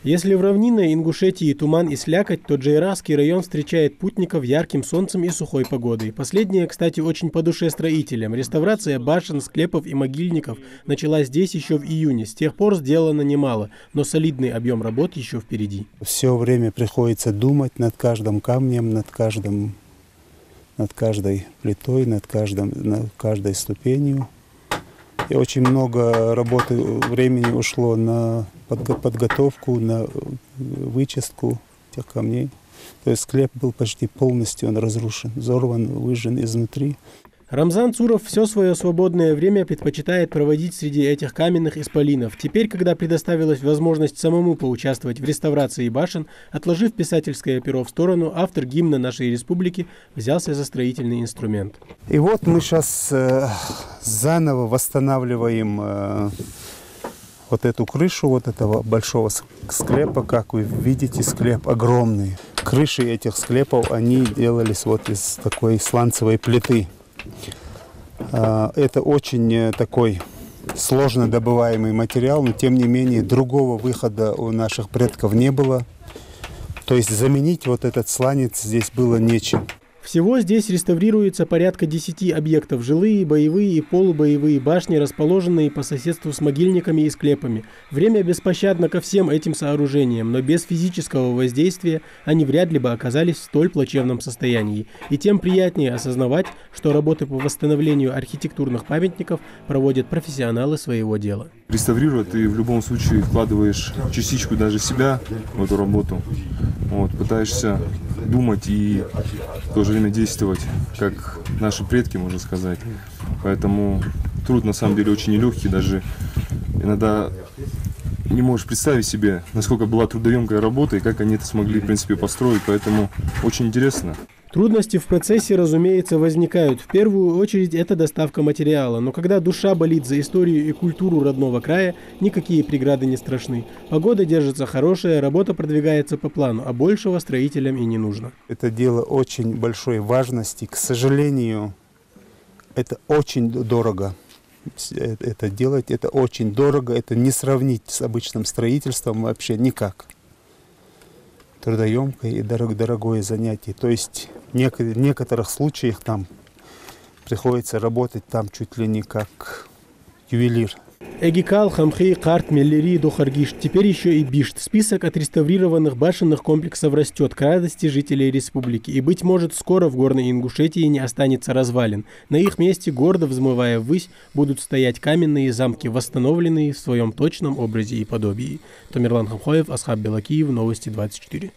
Если в равнинной Ингушетии туман и слякоть, то Джейрасский район встречает путников ярким солнцем и сухой погодой. Последнее, кстати, очень по душе строителям. Реставрация башен, склепов и могильников началась здесь еще в июне. С тех пор сделано немало, но солидный объем работ еще впереди. Все время приходится думать над каждым камнем, над каждой плитой, над каждой ступенью. И очень много работы, времени ушло на подготовку, на вычистку тех камней. То есть склеп был почти полностью разрушен, взорван, выжжен изнутри. Рамзан Цуров все свое свободное время предпочитает проводить среди этих каменных исполинов. Теперь, когда предоставилась возможность самому поучаствовать в реставрации башен, отложив писательское перо в сторону, автор гимна нашей республики взялся за строительный инструмент. И вот мы сейчас заново восстанавливаем вот эту крышу вот этого большого склепа. Как вы видите, склеп огромный. Крыши этих склепов, они делались вот из такой сланцевой плиты. Это очень такой сложно добываемый материал, но тем не менее другого выхода у наших предков не было. То есть заменить вот этот сланец здесь было нечем. Всего здесь реставрируется порядка 10 объектов. Жилые, боевые и полубоевые башни, расположенные по соседству с могильниками и склепами. Время беспощадно ко всем этим сооружениям, но без физического воздействия они вряд ли бы оказались в столь плачевном состоянии. И тем приятнее осознавать, что работы по восстановлению архитектурных памятников проводят профессионалы своего дела. Реставрируя, ты в любом случае вкладываешь частичку даже себя в эту работу. Пытаешься думать и в то же время действовать, как наши предки, можно сказать. Поэтому труд на самом деле очень нелегкий, даже иногда не можешь представить себе, насколько была трудоемкая работа и как они это смогли, в принципе, построить. Поэтому очень интересно. Трудности в процессе, разумеется, возникают. В первую очередь это доставка материала. Но когда душа болит за историю и культуру родного края, никакие преграды не страшны. Погода держится хорошая, работа продвигается по плану, а большего строителям и не нужно. Это дело очень большой важности. К сожалению, это очень дорого. Это делать, это очень дорого. Это не сравнить с обычным строительством вообще никак. Трудоемкое и дорогое занятие. То есть в некоторых случаях там приходится работать там чуть ли не как ювелир. Эгикал, Хамхи, Карт, Меллери, Дохаргиш. Теперь еще и Бишт. Список отреставрированных башенных комплексов растет к радости жителей республики. И, быть может, скоро в Горной Ингушетии не останется развалин. На их месте, гордо взмывая ввысь, будут стоять каменные замки, восстановленные в своем точном образе и подобии. Тамерлан Хамхоев, Асхаб Белакиев, Новости 24.